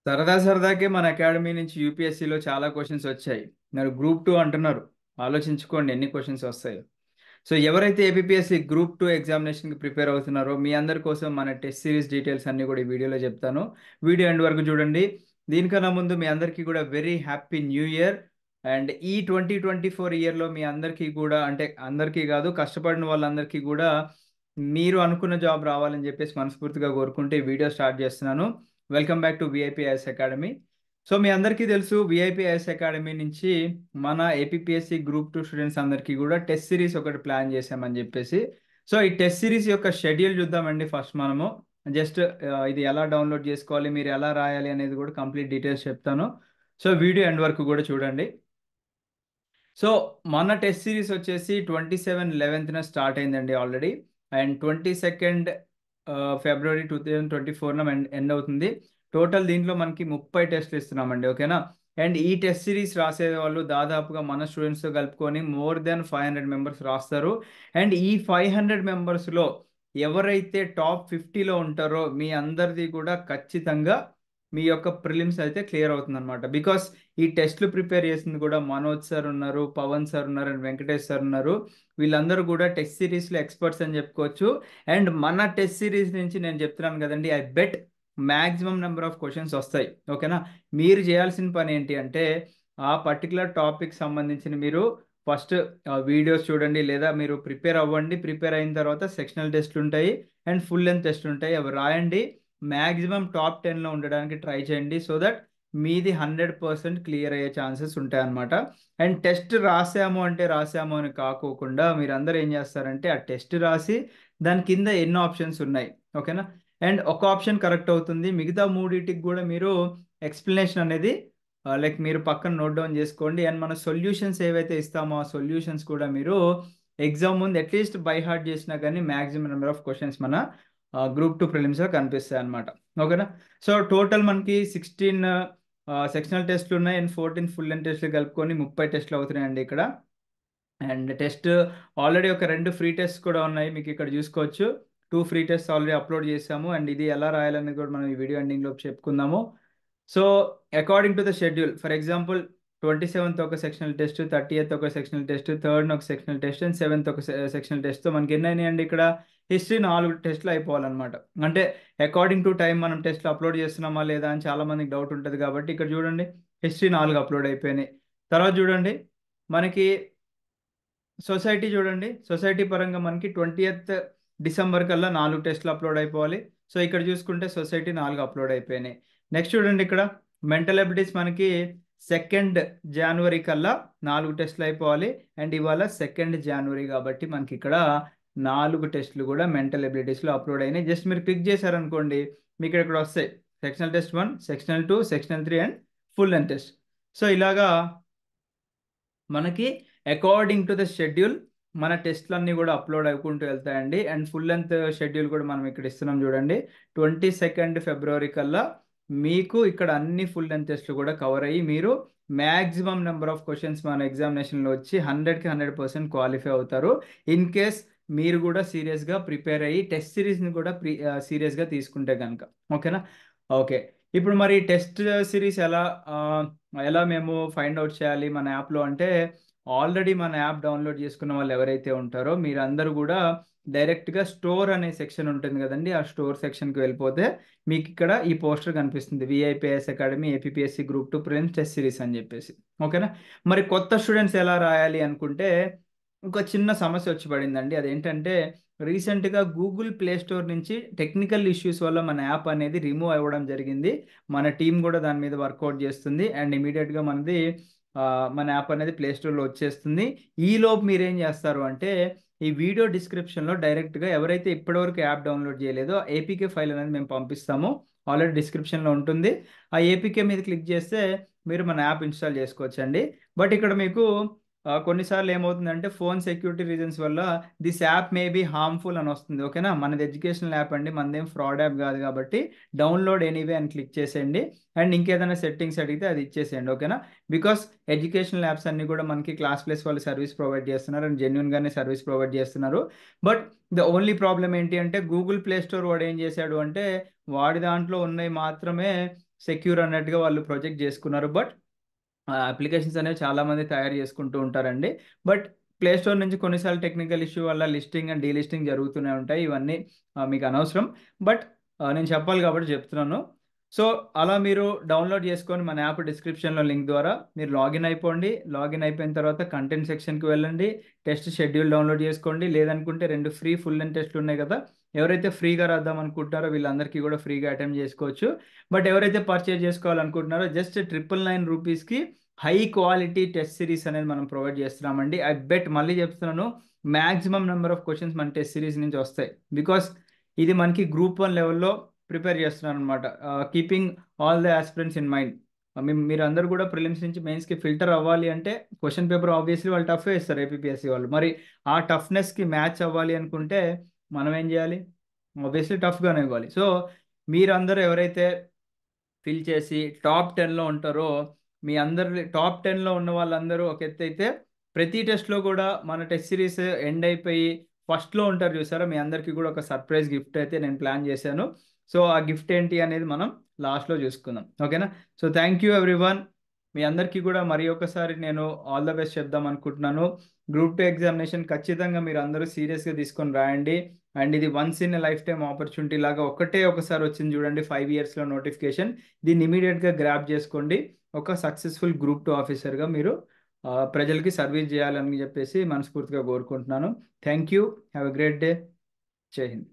సరదా సరదాకే మన అకాడమీ నుంచి యూపీఎస్సీలో చాలా క్వశ్చన్స్ వచ్చాయి. మరి గ్రూప్ 2 అంటున్నారు. ఆలోచించుకోండి ఎన్ని క్వశ్చన్స్ వస్తాయో. సో ఎవరైతే ఏపీఎస్సీ గ్రూప్ 2 ఎగ్జామినేషన్కి ప్రిపేర్ అవుతున్నారో మీ అందరి కోసం మన టెస్ట్ సిరీస్ డీటెయిల్స్ అన్ని కూడా ఈ వీడియోలో చెప్తాను. వీడియో ఎండ్ వరకు చూడండి. దీనికన్నా ముందు మీ అందరికీ కూడా very happy new year. And ఈ 2024 ఇయర్లో మీ అందరికీ కూడా అంటే అందరికీ కాదు, కష్టపడిన వాళ్ళందరికీ కూడా మీరు అనుకున్న జాబ్ రావాలని చెప్పేసి మనస్ఫూర్తిగా కోరుకుంటే ఈ వీడియో స్టార్ట్ చేస్తున్నాను. Welcome back to VIPIS academy. So మీ అందరికీ తెలుసు విఐపిఐఎస్ అకాడమీ నుంచి మన ఏపీఎస్సి గ్రూప్ 2 స్టూడెంట్స్ అందరికీ కూడా టెస్ట్ సిరీస్ ఒకటి ప్లాన్ చేశామని చెప్పేసి. సో ఈ టెస్ట్ సిరీస్ యొక్క షెడ్యూల్ చూద్దామండి. ఫస్ట్ మనము జస్ట్ ఇది ఎలా డౌన్లోడ్ చేసుకోవాలి, మీరు ఎలా రాయాలి అనేది కూడా కంప్లీట్ డీటెయిల్స్ చెప్తాను. సో వీడియో ఎండ్ వరకు కూడా చూడండి. సో మన టెస్ట్ సిరీస్ వచ్చేసి 27/11న స్టార్ట్ అయిందండి ఆల్రెడీ. అండ్ 22nd ఫిబ్రవరి 2024న ఎండ్ అవుతుంది. టోటల్ దీంట్లో మనకి 30 టెస్ట్లు ఇస్తున్నామండి, ఓకేనా. అండ్ ఈ టెస్ట్ సిరీస్ రాసే వాళ్ళు దాదాపుగా మన స్టూడెంట్స్తో కలుపుకొని మోర్ దెన్ 500 మెంబర్స్ రాస్తారు. అండ్ ఈ 500 మెంబర్స్లో ఎవరైతే టాప్ 50లో ఉంటారో మీ అందరిది కూడా ఖచ్చితంగా మీ యొక్క ప్రిలిమ్స్ అయితే క్లియర్ అవుతుంది అనమాట. బికాస్ ఈ టెస్ట్లు ప్రిపేర్ చేసింది కూడా మనోజ్ సార్ ఉన్నారు, పవన్ సార్ ఉన్నారు, అండ్ వెంకటేష్ సార్ ఉన్నారు. వీళ్ళందరూ కూడా టెస్ట్ సిరీస్లో ఎక్స్పర్ట్స్ అని చెప్పుకోవచ్చు. అండ్ మన టెస్ట్ సిరీస్ నుంచి నేను చెప్తున్నాను కదండి, I bet maximum number of questions వస్తాయి, ఓకేనా. మీరు చేయాల్సిన పని ఏంటి అంటే ఆ పర్టికులర్ టాపిక్ సంబంధించిన మీరు ఫస్ట్ వీడియోస్ చూడండి, లేదా మీరు ప్రిపేర్ అవ్వండి. ప్రిపేర్ అయిన తర్వాత సెక్షనల్ టెస్ట్లు ఉంటాయి అండ్ ఫుల్ లెంత్ టెస్ట్ ఉంటాయి, అవి రాయండి. మ్యాక్సిమం టాప్ 10లో ఉండడానికి ట్రై చేయండి. సో దట్ మీది 100% క్లియర్ అయ్యే ఛాన్సెస్ ఉంటాయి అన్నమాట. అండ్ టెస్ట్ రాసాము అంటే రాసాము అని కాకోకుండా మీరు అందరూ ఏం చేస్తారంటే ఆ టెస్ట్ రాసి దాని కింద ఎన్నో ఆప్షన్స్ ఉన్నాయి, ఓకేనా. అండ్ ఒక ఆప్షన్ కరెక్ట్ అవుతుంది, మిగతా మూడింటికి కూడా మీరు ఎక్స్ప్లెనేషన్ అనేది లైక్ మీరు పక్కన నోట్ డౌన్ చేసుకోండి. అండ్ మన సొల్యూషన్స్ ఏవైతే ఇస్తామో ఆ సొల్యూషన్స్ కూడా మీరు ఎగ్జామ్ ముందు అట్లీస్ట్ బై హార్ట్ చేసినా కానీ మ్యాక్సిమం నెంబర్ ఆఫ్ క్వశ్చన్స్ మన గ్రూప్ 2 ప్రిలిమ్స్లో కనిపిస్తాయి అనమాట, ఓకేనా. సో టోటల్ మనకి 16 సెక్షనల్ టెస్ట్లు ఉన్నాయి అండ్ 14 ఫుల్ లెంత్ టెస్ట్లు కలుపుకొని 30 టెస్ట్లు అవుతున్నాయండి ఇక్కడ. అండ్ టెస్ట్ ఆల్రెడీ ఒక 2 ఫ్రీ టెస్ట్ కూడా ఉన్నాయి, మీకు ఇక్కడ చూసుకోవచ్చు. 2 ఫ్రీ టెస్ట్ ఆల్రెడీ అప్లోడ్ చేసాము. అండ్ ఇది ఎలా రాయాలనేది కూడా మనం ఈ వీడియో ఎండింగ్లో చెప్పుకుందాము. So according to the schedule, for example 27th ఒక సెక్షనల్ టెస్ట్, 30th ఒక సెక్షనల్ టెస్ట్, 3rd ఒక సెక్షనల్ టెస్ట్ అండ్ 7th ఒక సెక్షనల్ టెస్ట్తో మనకి ఎన్ని అయినాయండి ఇక్కడ? హిస్టరీ 4 టెస్ట్లు అయిపోవాలన్నమాట. అంటే అకార్డింగ్ టు టైం మనం టెస్ట్లు అప్లోడ్ చేస్తున్నామా లేదా అని చాలా మందికి డౌట్ ఉంటుంది కాబట్టి ఇక్కడ చూడండి హిస్టరీ 4 అప్లోడ్ అయిపోయినాయి. తర్వాత చూడండి మనకి సొసైటీ చూడండి, సొసైటీ పరంగా మనకి 20th డిసెంబర్ కల్లా 4 టెస్ట్లు అప్లోడ్ అయిపోవాలి. సో ఇక్కడ చూసుకుంటే సొసైటీ 4 అప్లోడ్ అయిపోయినాయి. నెక్స్ట్ చూడండి ఇక్కడ మెంటల్ అబిలిటీస్ మనకి 2nd జనవరి కల్లా 4 టెస్ట్లు అయిపోవాలి. అండ్ ఇవాళ 2nd జనవరి కాబట్టి మనకి ఇక్కడ 4 టెస్ట్లు కూడా మెంటల్ అబిలిటీస్లో అప్లోడ్ అయినాయి. జస్ట్ మీరు క్లిక్ చేశారనుకోండి మీకు ఇక్కడ వస్తాయి sectional test 1, sectional 2, sectional 3 and full length test. So ఇలాగా మనకి అకార్డింగ్ టు ద షెడ్యూల్ మన టెస్ట్లన్నీ కూడా అప్లోడ్ అవుకుంటూ వెళ్తాయండి. అండ్ ఫుల్ లెంత్ షెడ్యూల్ కూడా మనం ఇక్కడ ఇస్తున్నాం చూడండి. 22nd ఫిబ్రవరి కల్లా మీకు ఇక్కడ అన్ని ఫుల్ లెంత్ టెస్ట్లు కూడా కవర్ అయ్యి మీరు మ్యాక్సిమం నెంబర్ ఆఫ్ క్వశ్చన్స్ మన ఎగ్జామినేషన్లో వచ్చి 100కి 100% క్వాలిఫై అవుతారు. ఇన్ కేస్ మీరు కూడా సీరియస్గా ప్రిపేర్ అయ్యి టెస్ట్ సిరీస్ని కూడా సీరియస్గా తీసుకుంటే కనుక, ఓకేనా. ఓకే, ఇప్పుడు మరి టెస్ట్ సిరీస్ ఎలా మేము ఫైండ్ అవుట్ చేయాలి మన యాప్లో అంటే, ఆల్రెడీ మన యాప్ డౌన్లోడ్ చేసుకున్న వాళ్ళు ఎవరైతే ఉంటారో మీరందరూ కూడా డైరెక్ట్గా స్టోర్ అనే సెక్షన్ ఉంటుంది కదండి, ఆ స్టోర్ సెక్షన్కి వెళ్ళిపోతే మీకు ఇక్కడ ఈ పోస్టర్ కనిపిస్తుంది, VIPS academy APSC group 2 prelims test series అని చెప్పేసి, ఓకేనా. మరి కొత్త స్టూడెంట్స్ ఎలా రాయాలి అనుకుంటే ఒక చిన్న సమస్య వచ్చి పడిందండి. అదేంటంటే రీసెంట్గా గూగుల్ ప్లే స్టోర్ నుంచి టెక్నికల్ ఇష్యూస్ వల్ల మన యాప్ అనేది రిమూవ్ అవ్వడం జరిగింది. మన టీం కూడా దాని మీద వర్కౌట్ చేస్తుంది అండ్ ఇమీడియట్గా మన యాప్ అనేది ప్లే స్టోర్లో వచ్చేస్తుంది. ఈలోపు మీరేం చేస్తారు అంటే ఈ వీడియో డిస్క్రిప్షన్లో డైరెక్ట్గా ఎవరైతే ఇప్పటివరకు యాప్ డౌన్లోడ్ చేయలేదో ఏపీకే ఫైల్ అనేది మేము పంపిస్తాము, ఆల్రెడీ డిస్క్రిప్షన్లో ఉంటుంది. ఆ ఏపీకే మీద క్లిక్ చేస్తే మీరు మన యాప్ ఇన్స్టాల్ చేసుకోవచ్చండి. బట్ ఇక్కడ మీకు కొన్నిసార్లు ఏమవుతుందంటే ఫోన్ సెక్యూరిటీ రీజన్స్ వల్ల this app may be harmful అని వస్తుంది, ఓకేనా. మనది ఎడ్యుకేషనల్ యాప్ అండి, మనదేం ఫ్రాడ్ యాప్ కాదు కాబట్టి డౌన్లోడ్ ఎనీవే అని క్లిక్ చేసేయండి. అండ్ ఇంకేదైనా సెట్టింగ్స్ అడిగితే అది ఇచ్చేసేయండి, ఓకేనా. బికాస్ ఎడ్యుకేషనల్ యాప్స్ అన్ని కూడా మనకి క్లాస్ ప్లస్ వాళ్ళు సర్వీస్ ప్రొవైడ్ చేస్తున్నారు అండ్ జెన్యున్గానే సర్వీస్ ప్రొవైడ్ చేస్తున్నారు. బట్ ద ఓన్లీ ప్రాబ్లం ఏంటి అంటే గూగుల్ ప్లే స్టోర్ వాడు ఏం చేశాడు అంటే వాడి దాంట్లో ఉన్నవి మాత్రమే సెక్యూర్ అన్నట్టుగా వాళ్ళు ప్రొజెక్ట్ చేసుకున్నారు. బట్ అప్లికేషన్స్ అనేవి చాలామంది తయారు చేసుకుంటూ ఉంటారండి. బట్ ప్లే స్టోర్ నుంచి కొన్నిసార్లు టెక్నికల్ ఇష్యూ వల్ల లిస్టింగ్ అండ్ డీలిస్టింగ్ జరుగుతూనే ఉంటాయి. ఇవన్నీ మీకు అనవసరం. బట్ నేను చెప్పాలి కాబట్టి చెప్తున్నాను. సో అలా మీరు డౌన్లోడ్ చేసుకొని మన యాప్ డిస్క్రిప్షన్లో లింక్ ద్వారా మీరు లాగిన్ అయిపోండి. లాగిన్ అయిపోయిన తర్వాత కంటెంట్ సెక్షన్కి వెళ్ళండి. టెస్ట్ షెడ్యూల్ డౌన్లోడ్ చేసుకోండి. లేదనుకుంటే 2 ఫ్రీ ఫుల్ లెంత్ టెస్ట్లు ఉన్నాయి కదా, ఎవరైతే ఫ్రీగా రాద్దాం అనుకుంటారో వీళ్ళందరికీ కూడా ఫ్రీగా అటెంప్ట్ చేసుకోవచ్చు. బట్ ఎవరైతే పర్చేజ్ చేసుకోవాలనుకుంటున్నారో జస్ట్ 999 రూపీస్కి హై క్వాలిటీ టెస్ట్ సిరీస్ అనేది మనం ప్రొవైడ్ చేస్తున్నామండి. ఐ బెట్, మళ్ళీ చెప్తున్నాను, మ్యాక్సిమం నెంబర్ ఆఫ్ క్వశ్చన్స్ మన టెస్ట్ సిరీస్ నుంచి వస్తాయి. బికాస్ ఇది మనకి గ్రూప్ 1 లెవెల్లో ప్రిపేర్ చేస్తున్నాను అనమాట, keeping all the aspirants in mind. మీరు అందరూ కూడా ప్రిలిమ్స్ నుంచి మెయిన్స్కి ఫిల్టర్ అవ్వాలి అంటే క్వశ్చన్ పేపర్ ఆబ్వియస్లీ వాళ్ళు టఫ్ వేస్తారు ఏపీఎస్సి వాళ్ళు. మరి ఆ టఫ్నెస్కి మ్యాచ్ అవ్వాలి అనుకుంటే మనం ఏం చేయాలి? ఆబ్వియస్లీ టఫ్గానే ఇవ్వాలి. సో మీరందరూ ఎవరైతే ఫిల్ చేసి టాప్ 10లో ఉంటారో, మీ అందరి టాప్ 10లో ఉన్న వాళ్ళందరూ ఒక ఎత్తు అయితే, ప్రతి టెస్ట్లో కూడా మన టెస్ట్ సిరీస్ ఎండ్ అయిపోయి ఫస్ట్లో ఉంటారు చూసారా, మీ అందరికీ కూడా ఒక సర్ప్రైజ్ గిఫ్ట్ అయితే నేను ప్లాన్ చేశాను. సో ఆ గిఫ్ట్ ఏంటి అనేది మనం లాస్ట్లో చూసుకుందాం, ఓకేనా? So thank you everyone. మీ అందరికీ కూడా మరి ఒకసారి నేను ఆల్ ద బెస్ట్ చెప్దాం అనుకుంటున్నాను. గ్రూప్ 2 ఎగ్జామినేషన్ ఖచ్చితంగా మీరు అందరూ సీరియస్గా తీసుకొని రాయండి. అండ్ ఇది once in life time opportunity లాగా ఒకసారి వచ్చింది చూడండి 5 ఇయర్స్లో నోటిఫికేషన్. దీన్ని ఇమీడియట్గా గ్రాప్ చేసుకోండి. ఒక సక్సెస్ఫుల్ గ్రూప్ 2 ఆఫీసర్గా మీరు ప్రజలకి సర్వీస్ చేయాలని చెప్పేసి మనస్ఫూర్తిగా కోరుకుంటున్నాను. Thank you. Have a great day. జై హింద్.